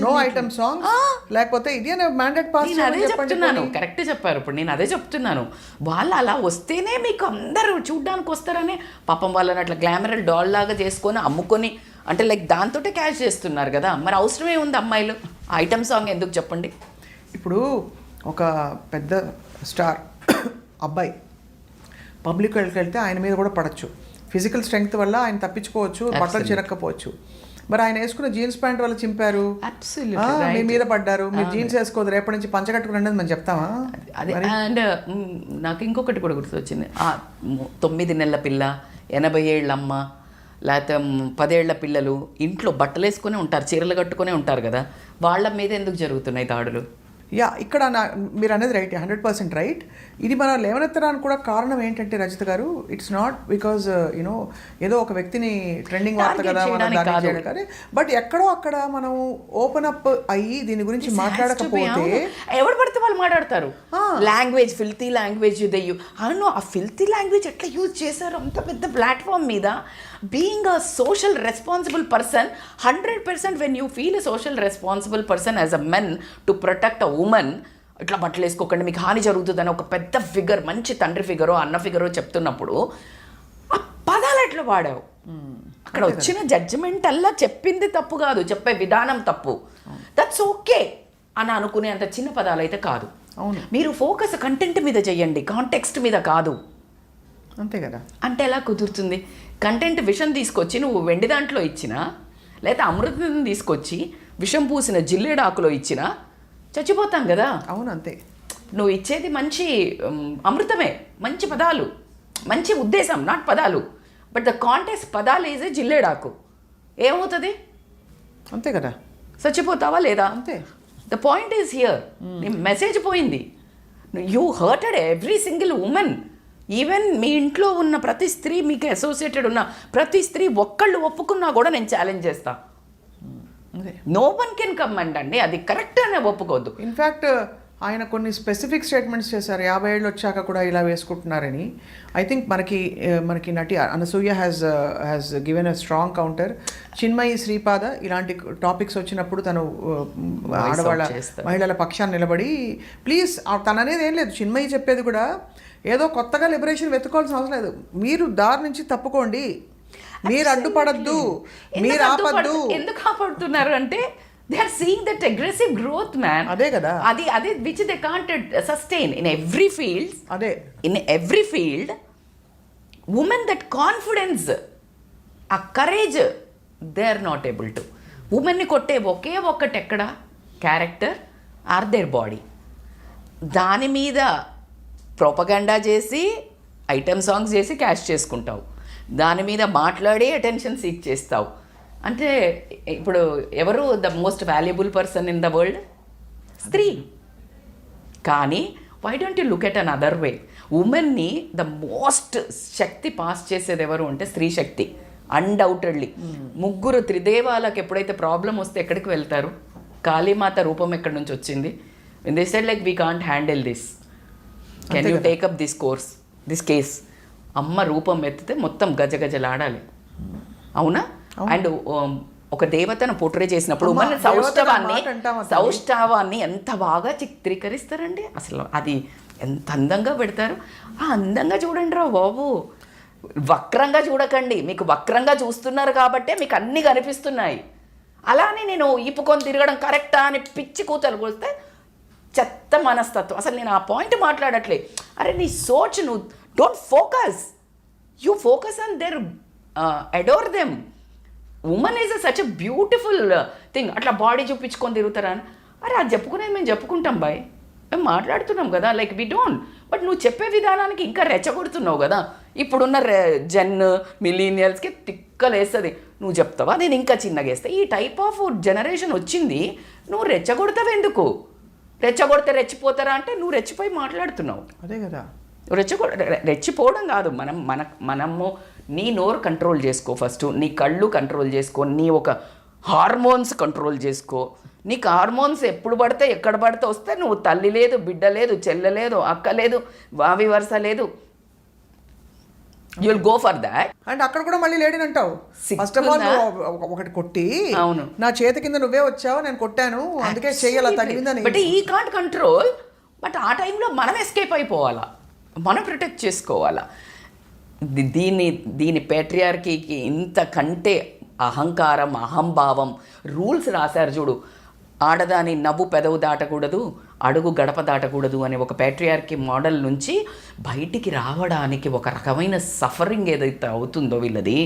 no item songs, లేకపోతే ఇది మ్యాండేట్ పాస్. అదే చెప్తున్నాను, కరెక్ట్ చెప్పారు. ఇప్పుడు నేను అదే చెప్తున్నాను, వాళ్ళు అలా వస్తేనే మీకు అందరూ చూడ్డానికి వస్తారనే పాపం వాళ్ళని అట్లా గ్లామరల్ డాల్ లాగా చేసుకొని అమ్ముకొని అంటే లైక్ దాంతో క్యాష్ చేస్తున్నారు కదా. మరి అవసరమే ఉంది అమ్మాయిలు ఐటమ్ సాంగ్ ఎందుకు చెప్పండి? ఇప్పుడు ఒక పెద్ద స్టార్ అబ్బాయి పబ్లిక్ వెళ్తే ఆయన మీద కూడా పడచ్చు. ఫిజికల్ స్ట్రెంగ్త్ వల్ల ఆయన తప్పించుకోవచ్చు, బట్టలు చిరక్కపోవచ్చు. మరి ఆయన వేసుకున్న జీన్స్ ప్యాంట్ వల్ల చింపారు, Absolutely మీ మీద పడ్డారు, మీరు జీన్స్ వేసుకోదు రేపటి నుంచి పంచకట్టుకుని మనం చెప్తామా? అదే అండ్ నాకు ఇంకొకటి కూడా గుర్తొచ్చింది. 9 నెలల పిల్ల, 80 ఏళ్ళ అమ్మ, లేకపోతే 10 ఏళ్ల పిల్లలు ఇంట్లో బట్టలు వేసుకునే ఉంటారు, చీరలు కట్టుకునే ఉంటారు కదా, వాళ్ళ మీద ఎందుకు జరుగుతున్నాయి దాడులు? యా, ఇక్కడ మీరు అనేది రైట్, 100% రైట్. ఇది మనం లేవనెత్తడానికి కూడా కారణం ఏంటంటే రజిత గారు, ఇట్స్ నాట్ బికాజ్ యూనో ఏదో ఒక వ్యక్తిని ట్రెండింగ్ వార్త కదా మనం దాడి చేయడం కానీ, బట్ ఎక్కడో అక్కడ మనం ఓపెన్ అప్ అయ్యి దీని గురించి మాట్లాడకపోతే ఎవరు పడితే వాళ్ళు మాట్లాడతారు. లాంగ్వేజ్, ఫిల్తీ లాంగ్వేజ్, అవును, ఆ ఫిల్తీ లాంగ్వేజ్ ఎట్లా యూజ్ చేశారు అంత పెద్ద ప్లాట్ఫామ్ మీద. Being a social responsible person, 100% when you feel a social responsible person as a men to protect a women, ఇట్లా బట్టలు వేసుకోకండి మీకు హాని జరుగుతుందని ఒక పెద్ద ఫిగర్, మంచి తండ్రి ఫిగరో అన్న ఫిగరో చెప్తున్నప్పుడు ఆ పదాలు ఎట్లా వాడావు? అక్కడ వచ్చిన జడ్జిమెంట్ అల్లా చెప్పింది తప్పు కాదు, చెప్పే విధానం తప్పు. దట్స్ ఓకే అని అనుకునే అంత చిన్న పదాలు అయితే కాదు. అవును, మీరు ఫోకస్ కంటెంట్ మీద చెయ్యండి, కాంటెక్స్ట్ మీద కాదు. అంతే కదా. అంటే ఎలా కుదురుతుంది? కంటెంట్ విషం తీసుకొచ్చి నువ్వు వెండి దాంట్లో ఇచ్చినా, లేదా అమృతం తీసుకొచ్చి విషం పూసిన జిల్లేడాకులో ఇచ్చినా చచ్చిపోతాం కదా. అవును, అంతే. నువ్వు ఇచ్చేది మంచి అమృతమే, మంచి పదాలు, మంచి ఉద్దేశం, నాట్ పదాలు. బట్ ద కాంటెక్స్ట్ పదాలు ఈజ్ ఏ జిల్లేడాకు, ఏమవుతుంది? అంతే కదా, చచ్చిపోతావా లేదా? అంతే. The point is here. నీ మెసేజ్ పోయింది. You hurted every single women. Even మీ ఇంట్లో ఉన్న ప్రతి స్త్రీ, మీకు అసోసియేటెడ్ ఉన్న ప్రతి స్త్రీ ఒక్కళ్ళు ఒప్పుకున్నా కూడా నేను ఛాలెంజ్ చేస్తా. నో వన్ కెన్ కమెంట్ అండి, అది కరెక్ట్ అనే ఒప్పుకోవద్దు. ఇన్ఫ్యాక్ట్ ఆయన కొన్ని స్పెసిఫిక్ స్టేట్మెంట్స్ చేశారు, 50 ఏళ్ళు వచ్చాక కూడా ఇలా వేసుకుంటున్నారని. ఐ థింక్ మనకి నటి Anasuya has given a strong counter. Chinmayi, Sripada ఇలాంటి టాపిక్స్ వచ్చినప్పుడు తను ఆడవాళ్ళ మహిళల పక్షాన్ని నిలబడి ప్లీజ్, తను అనేది ఏం లేదు, చిన్మయి చెప్పేది కూడా ఏదో కొత్తగా లిబరేషన్ వెతుకోవాల్సిన అవసరం లేదు. మీరు దారి నుంచి తప్పుకోండి, మీరు అడ్డుపడద్దు, మీరు ఆపద్దు. ఎందుకు ఆపడుతున్నారు అంటే they are seeing that aggressive growth, man. అదే కదా, అది which they can't sustain in every field. అదే, in every field women, that confidence, a courage, they are not able to. women ని కొట్టే ఒకే ఒక్కటి ఎక్కడ? Character are their body. దాని మీద ప్రొపగండా చేసి ఐటమ్ సాంగ్స్ చేసి క్యాష్ చేసుకుంటావు, దాని మీద మాట్లాడి అటెన్షన్ సీక్ చేస్తావు. అంటే ఇప్పుడు ఎవరు the most valuable person in the world? స్త్రీ. కానీ why don't you look at an other way? ఉమెన్ని ద మోస్ట్ శక్తి పాస్ చేసేది ఎవరు అంటే స్త్రీ శక్తి, అన్డౌటెడ్లీ. ముగ్గురు త్రిదేవాలకు ఎప్పుడైతే ప్రాబ్లం వస్తే ఎక్కడికి వెళ్తారు? కాళీమాత రూపం ఎక్కడి నుంచి వచ్చింది? They said like we can't handle this, can you take up this case? అమ్మ రూపం ఎత్తితే మొత్తం గజగజలాడాలి, అవునా? అండ్ ఒక దేవతను పోర్ట్రే చేసినప్పుడు సౌష్ఠవాన్ని ఎంత బాగా చిత్రీకరిస్తారండి. అసలు అది ఎంత అందంగా పెడతారు. ఆ అందంగా చూడండి రా బాబు, వక్రంగా చూడకండి. మీకు వక్రంగా చూస్తున్నారు కాబట్టే మీకు అన్నీ కనిపిస్తున్నాయి. అలానే నేను ఇప్పుకొని తిరగడం కరెక్టా అని పిచ్చి కూతలు పోస్తే చెత్త మనస్తత్వం. అసలు నేను ఆ పాయింట్ మాట్లాడట్లే. అరే నీ సోచ్, నువ్వు don't focus, you focus on their, adore them. Women is such a beautiful thing. అట్లా బాడీ చూపించుకొని తిరుగుతారా అని? అరే అది చెప్పుకునేది మేము చెప్పుకుంటాం బాయ్, మేము మాట్లాడుతున్నాం కదా, లైక్ వి డోంట్. బట్ నువ్వు చెప్పే విధానానికి ఇంకా రెచ్చగొడుతున్నావు కదా. ఇప్పుడున్న మిలీనియల్స్కి తిక్కలేస్తుంది. నువ్వు చెప్తావా, నేను ఇంకా చిన్నగా వేస్తా. ఈ టైప్ ఆఫ్ జనరేషన్ వచ్చింది. నువ్వు రెచ్చగొడతావు ఎందుకు? రెచ్చగొడితే రెచ్చిపోతారా అంటే నువ్వు రెచ్చిపోయి మాట్లాడుతున్నావు. అదే కదా, రెచ్చిపోవడం కాదు. మనము నీ నోరు కంట్రోల్ చేసుకో ఫస్ట్, నీ కళ్ళు కంట్రోల్ చేసుకో, నీ ఒక హార్మోన్స్ కంట్రోల్ చేసుకో. నీకు హార్మోన్స్ ఎప్పుడు పడితే ఎక్కడ పడితే వస్తే నువ్వు తల్లి లేదు, బిడ్డ లేదు, చెల్లె లేదు, అక్క లేదు, వావి వరుస లేదు, you will go for that. And అక్కడ కూడా మళ్ళీ లేడీని అంటావు. ఫస్ట్ ఆఫ్ ఆల్ ఒకటి కొట్టి, అవును నా చేతి కింద నువ్వే వచ్చావు, నేను కొట్టాను, అందుకే చెయ్యాల తగిలిందని. బట్ ఈ కాంట్ కంట్రోల్. బట్ ఆ టైంలో మనం ఎస్కేప్ అయిపోవాలా, మనం ప్రొటెక్ట్ చేసుకోవాలా. దీని పేట్రియార్కీకి ఇంతకంటే అహంకారం, అహంభావం, రూల్స్ రాశారు చూడు. ఆడదాని నవ్వు పెదవు దాటకూడదు, అడుగు గడప దాటకూడదు అనే ఒక పేట్రియార్కీ మోడల్ నుంచి బయటికి రావడానికి ఒక రకమైన సఫరింగ్ ఏదైతే అవుతుందో వీళ్ళది,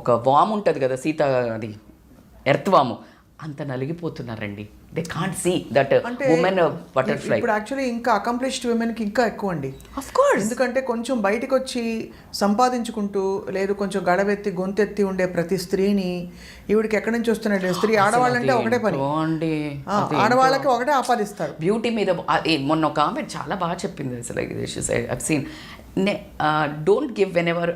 ఒక వామ్ ఉంటుంది కదా సీత అది ఎర్త్ వాము అంత నలిగిపోతున్నారండి. They can't see that women butterfly. ఇప్పుడు యాక్చువల్లీ ఇంకా అకంప్లిష్డ్ విమెన్కి ఇంకా ఎక్కువ అండి. Of course. ఎందుకంటే కొంచెం బయటకు వచ్చి సంపాదించుకుంటూ లేదు కొంచెం గడవెత్తి గొంతెత్తి ఉండే ప్రతి స్త్రీని ఈవిడికి ఎక్కడి నుంచి వస్తున్నాడు స్త్రీ ఆడవాళ్ళంటే ఒకటే పని, ఆడవాళ్ళకి ఒకటే ఆపాదిస్తారు. బ్యూటీ మీద మొన్న ఒక ఆమె చాలా బాగా చెప్పింది అసలు. I've seen don't give whenever.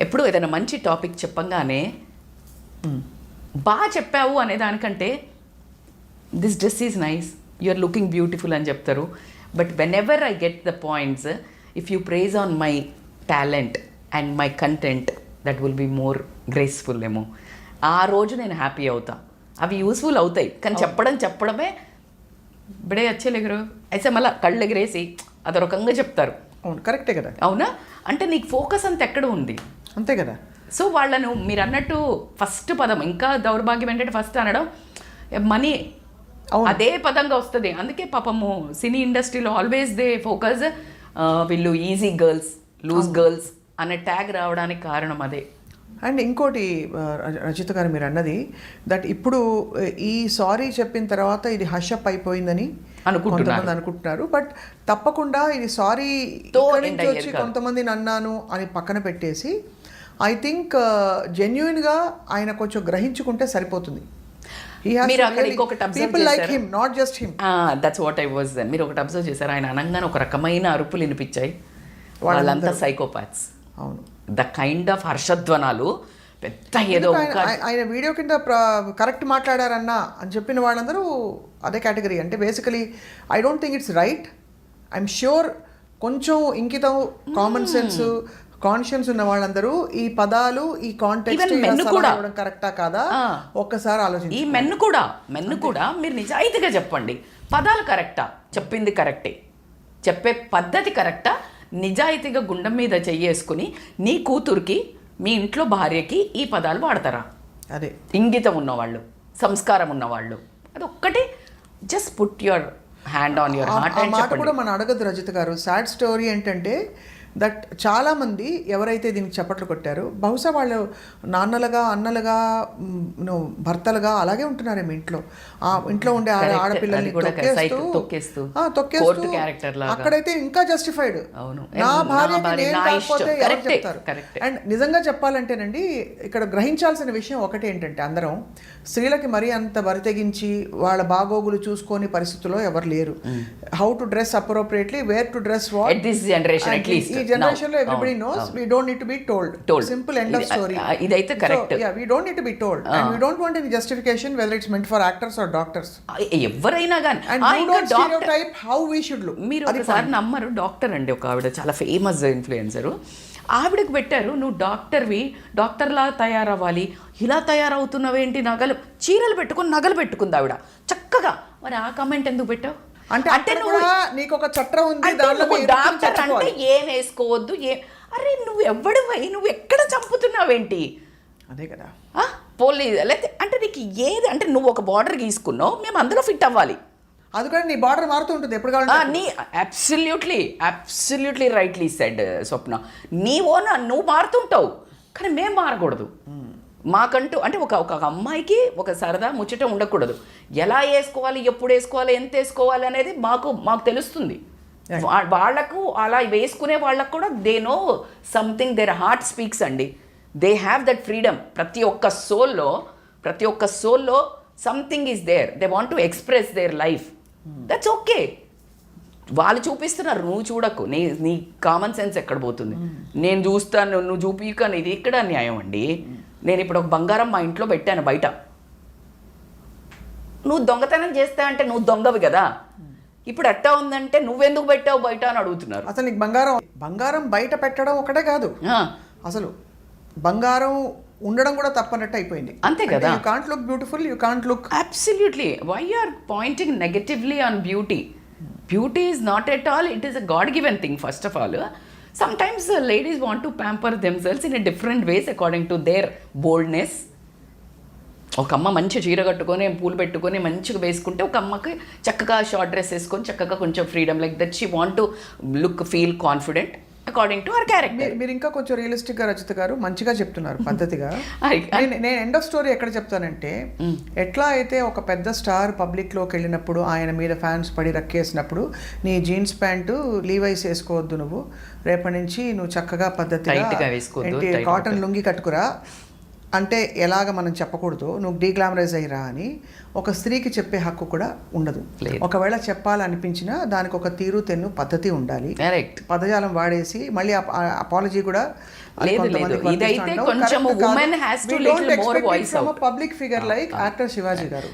ఎప్పుడు ఏదైనా మంచి టాపిక్ చెప్పంగానే బాగా చెప్పావు అనే దానికంటే this dress is nice, you are looking beautiful అని చెప్తారు. But whenever I get the points, if you praise on my talent and my content that will be more graceful ఏమో, ఆ రోజు నేను హ్యాపీ అవుతా. అవి యూస్ఫుల్ అవుతాయి కానీ చెప్పడమే బడే వచ్చేలేగరు అయితే మళ్ళీ కళ్ళు ఎగిరేసి అదొరకంగా చెప్తారు. అవును, కరెక్టే కదా. అవునా? అంటే నీకు ఫోకస్ అంత ఎక్కడ ఉంది? అంతే కదా. సో వాళ్ళను మీరు అన్నట్టు ఫస్ట్ పదం ఇంకా దౌర్భాగ్యం ఏంటంటే ఫస్ట్ అనడం మనీ అదే పదంగా వస్తుంది. అందుకే పాపము సినీ ఇండస్ట్రీలో ఆల్వేస్ దే ఫోకస్ వీళ్ళు ఈజీ గర్ల్స్, లూజ్ గర్ల్స్ అనే ట్యాగ్ రావడానికి కారణం అదే. అండ్ ఇంకోటి రచిత గారు మీరు అన్నది దట్ ఇప్పుడు ఈ సారీ చెప్పిన తర్వాత ఇది హషప్ అయిపోయిందని కొంతమంది అనుకుంటున్నారు. బట్ తప్పకుండా ఇది సారీ నుంచి వచ్చి కొంతమందిని అన్నాను అని పక్కన పెట్టేసి ఐ థింక్ జెన్యున్గా ఆయన కొంచెం గ్రహించుకుంటే సరిపోతుంది. People like him, not just him. That's what I was. మీరు ఒకటి అబ్జర్వ్ చేశారు, ఆయన అనగానే ఒక రకమైన అరుపులు వినిపించాయి. వాళ్ళంతా సైకోపాత్స్. అవును, ద కైండ్ ఆఫ్ హర్షధ్వనాలు పెద్ద ఏదో. ఆయన వీడియో కింద కరెక్ట్ మాట్లాడారన్నా అని చెప్పిన వాళ్ళందరూ అదే కేటగిరీ. అంటే basically I don't think it's right. I'm sure కొంచెం ఇంకితం, కామన్ సెన్స్, కాన్షియన్స్ ఉన్న వాళ్ళందరూ ఈ పదాలు, ఈ కాంటెక్స్ట్ కరెక్టా కాదా ఒక్కసారి ఆలోచించి. ఈ మెన్ను కూడా మీరు నిజాయితీగా చెప్పండి, పదాలు కరెక్టా, చెప్పింది కరెక్టే, చెప్పే పద్ధతి కరెక్టా, నిజాయితీగా గుండెం మీద చెయ్యేసుకుని నీ కూతురికి, మీ ఇంట్లో భార్యకి ఈ పదాలు వాడతారా? అదే ఇంగితం ఉన్నవాళ్ళు, సంస్కారం ఉన్నవాళ్ళు, అది ఒక్కటి. Just put your hand on your heart. ఆ మాట కూడా మనం అడగదు రజిత గారు. సాడ్ స్టోరీ ఏంటంటే దట్ చాలామంది ఎవరైతే దీనికి చప్పట్లు కొట్టారో బహుశా వాళ్ళు నాన్నలుగా, అన్నలుగా, భర్తలుగా అలాగే ఉంటున్నారేమో ఇంట్లో. ఆ ఇంట్లో ఉండే ఆడపిల్లల్ని తొక్కేస్తూ అక్కడైతే ఇంకా జస్టిఫైడ్. నా భార్యకి నేను కాకపోతే ఎవరు చెప్తారు? అండ్ నిజంగా చెప్పాలంటేనండి ఇక్కడ గ్రహించాల్సిన విషయం ఒకటి ఏంటంటే అందరం స్త్రీలకి మరీ అంత బరితెగించి వాళ్ళ బాగోగులు చూసుకొని పరిస్థితుల్లో ఎవరు లేరు. How to dress appropriately, where to dress what. This generation at least generation lo everybody knows we don't need to be told. Simple end of story. Idaithe correct. Yeah, we don't need to be told and we don't want any justification whether it's meant for actors or doctors. ఎవరైనా గాని and you don't stereotype how we should look. మీరు ఒకసారి నమ్మరు, doctor అండి ఒక ఆవిడ చాలా famous influencer, ఆవిడకి పెట్టారు నువ్వు డాక్టర్వి, డాక్టర్లా తయారవ్వాలి, ఇలా తయారవుతున్నావేంటి, నగలు చీరలు పెట్టుకుని నగలు పెట్టుకుంది ఆవిడ చక్కగా. మరి ఆ కమెంట్ ఎందుకు పెట్టావు? అంటే నీకు ఒక చట్టం ఉంది, డాక్టర్ అంటే ఏం వేసుకోవద్దు, అరే నువ్వు ఎవడివై, నువ్వు ఎక్కడ చంపుతున్నావేంటి? అదే కదా పోలీస్ లేకపోతే అంటే నీకు ఏది అంటే నువ్వు ఒక బార్డర్ గీసుకున్నావు, మేము అందులో ఫిట్ అవ్వాలి. అది కూడా నీ బార్డర్ మారుతూ ఉంటుంది ఎప్పుడు కావాలి. నీ అబ్సల్యూట్లీ రైట్లీ సెడ్ స్వప్న, నువ్వు మారుతుంటావు కానీ మేము మారకూడదు. మాకంటూ అంటే ఒక అమ్మాయికి ఒక సరదా ముచ్చట ఉండకూడదు. ఎలా వేసుకోవాలి, ఎప్పుడు వేసుకోవాలి, ఎంత వేసుకోవాలి అనేది మాకు తెలుస్తుంది. వాళ్ళకు అలా వేసుకునే వాళ్ళకు కూడా they know something, their heart speaks అండి. They have that freedom. ప్రతి ఒక్క సోల్లో something is there. They want to express their life. That's okay. వాళ్ళు చూపిస్తున్నారు, నువ్వు చూడకు. నీ కామన్ సెన్స్ ఎక్కడ పోతుంది? నేను చూస్తాను, నువ్వు చూపికను, ఇది ఇక్కడ న్యాయం అండి. నేను ఇప్పుడు ఒక బంగారం మా ఇంట్లో పెట్టాను బయట, నువ్వు దొంగతనం చేస్తా అంటే నువ్వు దొంగవి కదా. ఇప్పుడు ఎట్టా ఉందంటే నువ్వెందుకు పెట్టావు బయట అని అడుగుతున్నారు. అసలు నీకు బంగారం బయట పెట్టడం ఒకటే కాదు, అసలు బంగారం ఉండడం కూడా తప్పనట్టు అయిపోయింది. అంతే కదా. You can't look beautiful, you can't look. Absolutely. Why you are pointing negatively on beauty? Beauty is not at all, it is a God given thing. First of all, sometimes ladies want to pamper themselves in a different ways according to their boldness. ఒక అమ్మ మంచి చీర కట్టుకొని పూలు పెట్టుకొని మంచిగా వేసుకుంటే, ఒక అమ్మకి చక్కగా షార్ట్ డ్రెస్ వేసుకొని చక్కగా కొంచెం freedom like that she want to look, feel confident. According to our character. మీరు ఇంకా కొంచెం రియలిస్టిక్ గా రచిత గారు మంచిగా చెప్తున్నారు పద్ధతిగా. నేను ఎండ్ ఆఫ్ స్టోరీ ఎక్కడ చెప్తానంటే, ఎట్లా అయితే ఒక పెద్ద స్టార్ పబ్లిక్ లోకి వెళ్ళినప్పుడు ఆయన మీద ఫ్యాన్స్ పడి రక్కేసినప్పుడు నీ జీన్స్ ప్యాంటు లీవైస్ వేసుకోవద్దు, నువ్వు రేపటి నుంచి నువ్వు చక్కగా పద్ధతిగా కాటన్ లుంగి కట్టుకురా అంటే ఎలాగ మనం చెప్పకూడదు, నువ్వు డీగ్లామరైజ్ అయ్యిరా అని ఒక స్త్రీకి చెప్పే హక్కు కూడా ఉండదు. ఒకవేళ చెప్పాలనిపించినా దానికి ఒక తీరు తెన్ను పద్ధతి ఉండాలి. పదజాలం వాడేసి మళ్ళీ అపాలజీ కూడా public figure like actor Shivaji గారు.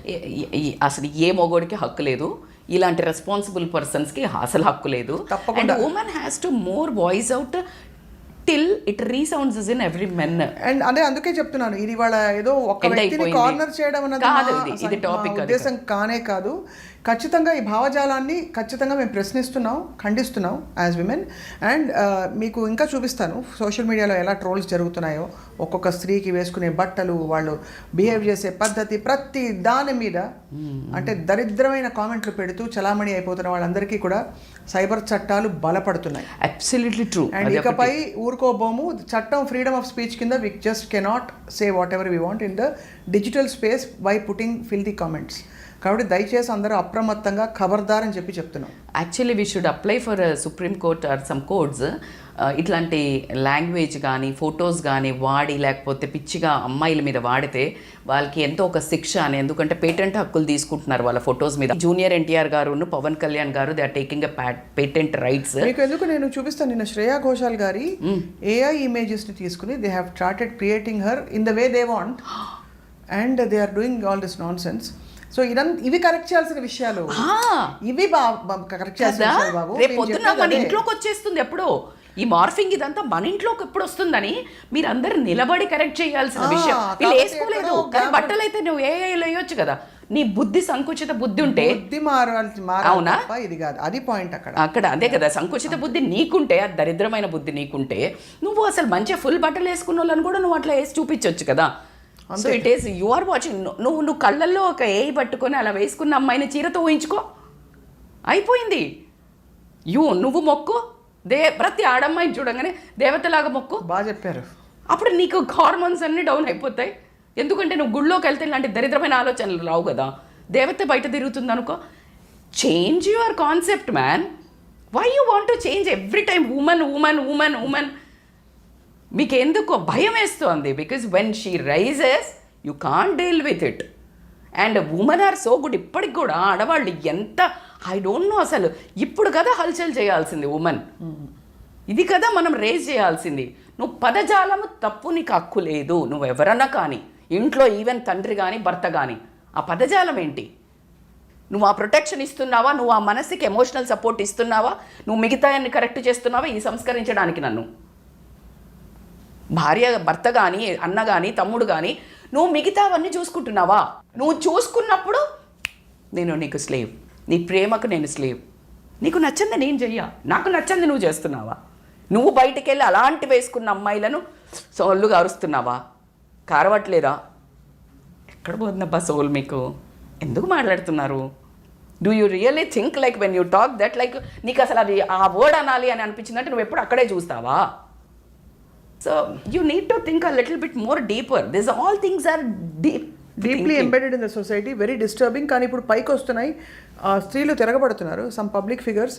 అసలు ఏ మొగోడికి హక్కు లేదు, ఇలాంటి రెస్పాన్సిబుల్ పర్సన్స్ కి అసలు హక్కు లేదు. And women has to more voice out till it resounds in every men. And అదే అందుకే చెప్తున్నాను, ఇది వాళ్ళ ఏదో ఒక వ్యక్తిని కార్నర్ చేయడం అన్నది ఇది టాపిక్ ఉద్దేశం కానే కాదు. ఖచ్చితంగా ఈ భావజాలాన్ని ఖచ్చితంగా మేము ప్రశ్నిస్తున్నాం, ఖండిస్తున్నాం యాజ్ విమెన్. అండ్ మీకు ఇంకా చూపిస్తాను సోషల్ మీడియాలో ఎలా ట్రోల్స్ జరుగుతున్నాయో, ఒక్కొక్క స్త్రీకి వేసుకునే బట్టలు, వాళ్ళు బిహేవ్ చేసే పద్ధతి, ప్రతి దాని మీద అంటే దరిద్రమైన కామెంట్లు పెడుతూ చలామణి అయిపోతున్న వాళ్ళందరికీ కూడా సైబర్ చట్టాలు బలపడుతున్నాయి. Absolutely true. అండ్ ఇకపై ఊరుకోబోము, చట్టం ఫ్రీడమ్ ఆఫ్ స్పీచ్ కింద we just cannot say whatever we want in the digital space by putting filthy comments. కాబట్టి దయచేసి అందరూ అప్రమత్తంగా ఖబర్దార్ అని చెప్తున్నాం. Actually we should apply for supreme court or some courts. ఇట్లాంటి లాంగ్వేజ్ కానీ ఫొటోస్ కానీ వాడి లేకపోతే పిచ్చిగా అమ్మాయిల మీద వాడితే వాళ్ళకి ఎంతో ఒక శిక్ష అని. ఎందుకంటే పేటెంట్ హక్కులు తీసుకుంటున్నారు వాళ్ళ ఫొటోస్ మీద. జూనియర్ ఎన్టీఆర్ గారు, పవన్ కళ్యాణ్ గారు, they are taking a patent rights. మీకు ఎందుకు నేను చూపిస్తాను, నిన్న శ్రేయా ఘోషాల్ గారి ఏఐ ఇమేజెస్ని తీసుకుని they have started creating her in the way they want and they are doing all this nonsense. So ఇవి కరెక్ట్ చేయాల్సిన విషయాలు, ఇవి కరెక్ట్ చేయాల్సిన విషయాలు బాబు. రేపు పొద్దున్న మన ఇంట్లోకి వచ్చేస్తుంది ఎప్పుడో ఈ మార్ఫింగ్, ఇదంతా మన ఇంట్లోకి ఎప్పుడు వస్తుందని మీరు అందరు నిలబడి కరెక్ట్ చేయాల్సిన విషయం. వీళ్ళు వేసుకోలేదు కానీ బట్టలు అయితే నువ్వు ఏఐలో వేయొచ్చు కదా. నీ బుద్ధి సంకుచిత బుద్ధి ఉంటే అవునా, ఇది కాదు అది పాయింట్ అక్కడ అదే కదా. సంకుచిత బుద్ధి నీకుంటే, ఆ దరిద్రమైన బుద్ధి నీకుంటే, నువ్వు అసలు మంచిగా ఫుల్ బట్టలు వేసుకున్న వాళ్ళని కూడా నువ్వు అట్లా వేసి చూపించవచ్చు కదా. So it is you are watching. నువ్వు కళ్ళల్లో ఒక ఏఐ పట్టుకొని అలా వేసుకున్న అమ్మాయిని చీరతో ఊహించుకో, అయిపోయింది. నువ్వు మొక్కు, ప్రతి ఆడమ్మాయిని చూడగానే దేవతలాగా మొక్కు. బాగా చెప్పారు. అప్పుడు నీకు హార్మోన్స్ అన్నీ డౌన్ అయిపోతాయి. ఎందుకంటే నువ్వు గుళ్ళోకి వెళ్తే ఇలాంటి దరిద్రమైన ఆలోచనలు రావు కదా. దేవత బయట తిరుగుతుంది అనుకో. Change your concept man. Why you want to change every time women women women women? మీకు ఎందుకో భయం వేస్తుంది. Because when she rises you can't deal with it. And women are so good. ఇప్పటికి కూడా ఆడవాళ్ళు ఎంత, ఐ డోంట్ నో, అసలు ఇప్పుడు కదా హల్చల్ చేయాల్సింది ఉమెన్. ఇది కదా మనం రేజ్ చేయాల్సింది. నువ్వు పదజాలము తప్పు, నీకు హక్కు లేదు. నువ్వు ఎవరన్నా కానీ ఇంట్లో ఈవెన్ తండ్రి కానీ భర్త కానీ, ఆ పదజాలం ఏంటి? నువ్వు ఆ ప్రొటెక్షన్ ఇస్తున్నావా? నువ్వు ఆ మనసుకి ఎమోషనల్ సపోర్ట్ ఇస్తున్నావా? నువ్వు మిగతాన్ని కరెక్ట్ చేస్తున్నావా ఈ సంస్కరించడానికి? నన్ను భార్య, భర్త కానీ, అన్న కానీ, తమ్ముడు కానీ, నువ్వు మిగతావన్నీ చూసుకుంటున్నావా? నువ్వు చూసుకున్నప్పుడు నేను నీకు స్లేవ్, నీ ప్రేమకు నేను స్లేవ్. నీకు నచ్చింది నేను చెయ్యా, నాకు నచ్చింది నువ్వు చేస్తున్నావా? నువ్వు బయటికి వెళ్ళి అలాంటి వేసుకున్న అమ్మాయిలను సోళ్ళు కారుస్తున్నావా? కారవట్లేదా? ఎక్కడ పోతుందబ్బా సోల్ మీకు? ఎందుకు మాట్లాడుతున్నారు? Do you really think like when you talk that like నీకు అసలు అది ఆ వర్డ్ అనాలి అని అనిపించిందంటే నువ్వు ఎప్పుడు అక్కడే చూస్తావా? So you need to think a little bit more deeper. These all things are deeply embedded in the society, very disturbing. కానీ ఇప్పుడు పైకి వస్తున్నాయి, స్త్రీలు తిరగబడుతున్నారు, some public figures.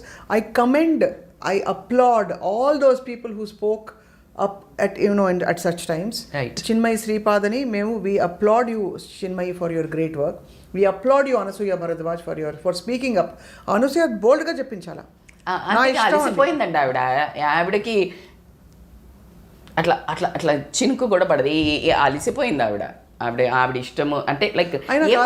I applaud all those people who spoke up at such times. Right. Chinmayi Sripadani, we applaud you Chinmayi for your great work. We applaud you Anasuya Bharadwaj for speaking up. Anasuya bold గా చెప్పించాలా. అలసిపోయిందండి ఆవిడకి. అట్లా అట్లా అట్లా చినుకు కూడా పడదు. అలిసిపోయింది ఆవిడ ఇష్టము అంటే లైక్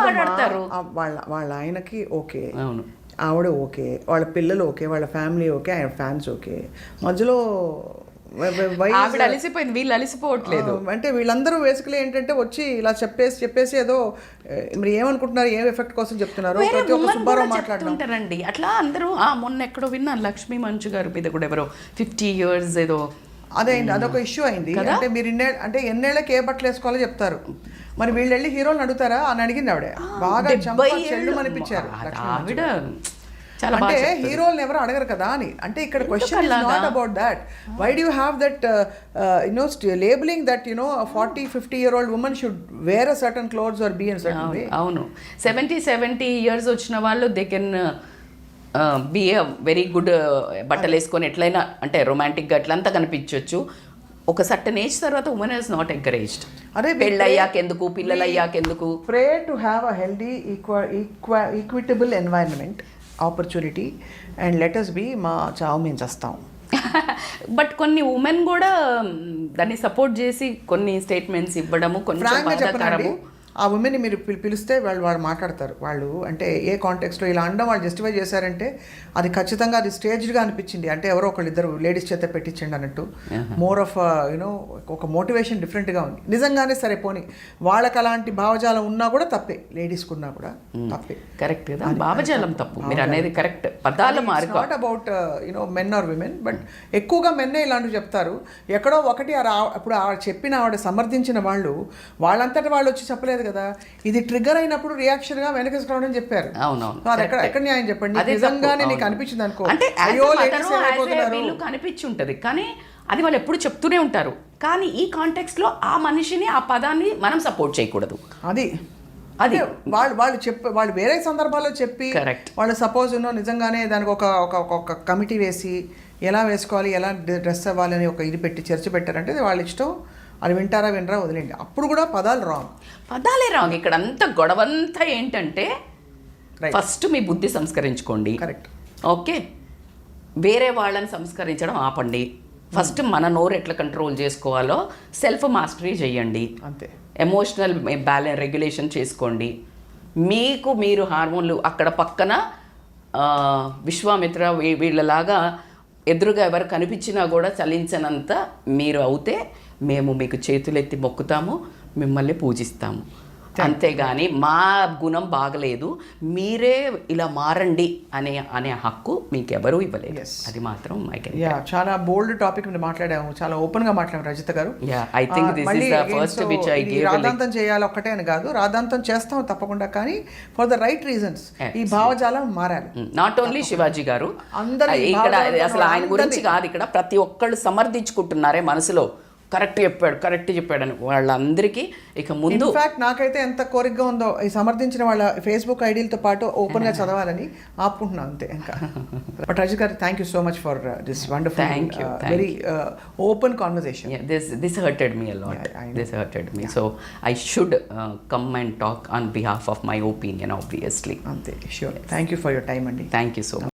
మాట్లాడతారు. వాళ్ళ ఆయనకి ఓకే, అవును, ఆవిడ ఓకే, వాళ్ళ పిల్లలు ఓకే, వాళ్ళ ఫ్యామిలీ ఓకే, ఆయన ఫ్యాన్స్ ఓకే, మధ్యలో ఆవిడ అలిసిపోయింది, వీళ్ళు అలిసిపోవట్లేదు. అంటే వీళ్ళందరూ బేసికలీ ఏంటంటే వచ్చి ఇలా చెప్పేసి ఏదో మరి ఏమనుకుంటున్నారు, ఏం ఎఫెక్ట్ కోసం చెప్తున్నారు, ప్రతి ఒక్క సుబ్బారావు మాట్లాడుతుంటారండి అట్లా అందరూ. మొన్న ఎక్కడో విన్నాను, లక్ష్మీ మంచు గారి మీద కూడా ఎవరో 50 years ఏదో అదొక ఇష్యూ అయింది. అంటే మీరు ఎన్నేళ్ళకి ఏ బట్టలు వేసుకోవాలో చెప్తారు, మరి వీళ్ళు వెళ్ళి హీరోని అడుగుతారా అని అడిగింది ఆవిడ. బాగా చెల్లు అనిపించారు ఆవిడ. చాలా బాగా అంటే చెప్తారు. హీరోలను ఎవరు అడగరు కదా అని. అంటే ఇక్కడ క్వశ్చన్ ఇస్ అలాగా? Not about that. Why do have that labelling that 40-50-year-old women should wear a certain clothes or be in certain way? అవును 70 years వచ్చిన వాళ్ళు they can be a very good బట్టలు వేసుకొని ఎట్లయినా అంటే రొమాంటిక్గా ఎట్లంతా కనిపించవచ్చు. ఒక సర్టన్ ఏజ్ తర్వాత ఉమెన్ ఇస్ నాట్ ఎంకరేజ్డ్. అరే పెళ్ళి అయ్యాకెందుకు, పిల్లలు అయ్యాకెందుకు. pray to have a healthy equitable environment opportunity and let us be మా చావు మేము చేస్తాం. బట్ కొన్ని ఉమెన్ కూడా దాన్ని సపోర్ట్ చేసి కొన్ని స్టేట్మెంట్స్ ఇవ్వడము కొంచెం ఫ్రాంక్గా చెప్పనండి, బాధాకరము. ఆ ఉమెన్ని మీరు పిలిస్తే వాళ్ళు మాట్లాడతారు. వాళ్ళు అంటే ఏ కాంటెక్స్లో ఇలా అనడం వాళ్ళు జస్టిఫై చేశారంటే అది ఖచ్చితంగా అది స్టేజ్డ్గా అనిపించింది. అంటే ఎవరో ఒకళ్ళిద్దరు లేడీస్ చేత పెట్టించండి అన్నట్టు. మోర్ ఆఫ్ యూనో ఒక మోటివేషన్ డిఫరెంట్గా ఉంది. నిజంగానే సరే పోనీ వాళ్ళకి అలాంటి భావజాలం ఉన్నా కూడా తప్పే, లేడీస్కి ఉన్నా కూడా తప్పే. కరెక్ట్ కదా, భావజాలం తప్పు, మీరు అనేది కరెక్ట్. పదాలు మారుకో. Not about men or women, but ఎక్కువగా మెన్నే ఇలాంటివి చెప్తారు. ఎక్కడో ఒకటి అప్పుడు చెప్పిన ఆవిడ సమర్థించిన వాళ్ళు వాళ్ళంతటా వాళ్ళు వచ్చి చెప్పలేదు కదా. ఇది ట్రిగ్గర్ అయినప్పుడు రియాక్షన్ గా వెనక రావడం చెప్పారు. అవునవును, అది ఎక్కడ న్యాయం చెప్పండి. నిజంగానే నీకు అనిపించింది అనుకో, అంటే అయ్యో ladies ఏమైపోతున్నారు. వీళ్ళు కనిపించి ఉంటది కానీ అది వాళ్ళు ఎప్పుడు చెప్తూనే ఉంటారు. కానీ ఈ కాంటెక్స్ట్ లో ఆ మనిషిని ఆ పదాన్ని మనం సపోర్ట్ చేయకూడదు. అది వాళ్ళు వేరే సందర్భాల్లో చెప్పి వాళ్ళు సపోజ్ నిజంగానే దానికి ఒక కమిటీ వేసి ఎలా వేసుకోవాలి, ఎలా డ్రెస్ అవ్వాలి అని ఒక ఇది పెట్టి చర్చ పెట్టారంటే అది వాళ్ళ ఇష్టం. అది వింటారా వినరా వదిలేండి. అప్పుడు కూడా పదాలే రాంగ్. ఇక్కడ అంతా గొడవంతా ఏంటంటే ఫస్ట్ మీ బుద్ధి సంస్కరించుకోండి. కరెక్ట్. ఓకే, వేరే వాళ్ళని సంస్కరించడం ఆపండి. ఫస్ట్ మన నోరు ఎట్లా కంట్రోల్ చేసుకోవాలో సెల్ఫ్ మాస్టరీ చేయండి. అంతే. ఎమోషనల్ బ్యాలెన్స్ రెగ్యులేషన్ చేసుకోండి. మీకు మీరు హార్మోన్లు అక్కడ పక్కన విశ్వామిత్ర వీళ్ళలాగా ఎదురుగా ఎవరు కనిపించినా కూడా చలించనంత మీరు అవుతే మేము మీకు చేతులెత్తి మొక్కుతాము, మిమ్మల్ని పూజిస్తాము. అంతేగాని మా గుణం బాగలేదు మీరే ఇలా మారండి అనే హక్కు మీకు ఎవరూ ఇవ్వలేదు. అది మాత్రం చాలా బోల్డ్ టాపిక్ మీద మాట్లాడాము, చాలా ఓపెన్ గా మాట్లాడాము రజిత గారు. రాద్ధాంతం చేయాలి ఒక్కటే అని కాదు, రాద్ధాంతం చేస్తాం తప్పకుండా, కానీ ఫర్ ద రైట్ రీజన్స్ ఈ భావజాలం మారాలి. నాట్ ఓన్లీ శివాజీ గారు, ఇక్కడ అసలు ఆయన గురించి కాదు, ఇక్కడ ప్రతి ఒక్కళ్ళు సమర్థించుకుంటున్నారే మనసులో కరెక్ట్ చెప్పాడని వాళ్ళందరికీ ఇక ముందు. ఇన్ఫాక్ట్ నాకైతే ఎంత కోరికగా ఉందో ఈ సమర్థించిన వాళ్ళ ఫేస్బుక్ ఐడీలతో పాటు ఓపెన్గా చదవాలని ఆపుకుంటున్నాను అంతే. ఇంకా బట్ రజిత్ గారు, thank you so much for this wonderful very open conversation. This hurted me a lot. This hurted me. So I should come and talk on behalf of my opinion, obviously. అంతే, sure. Thank you for your time, Andy. Thank you so much.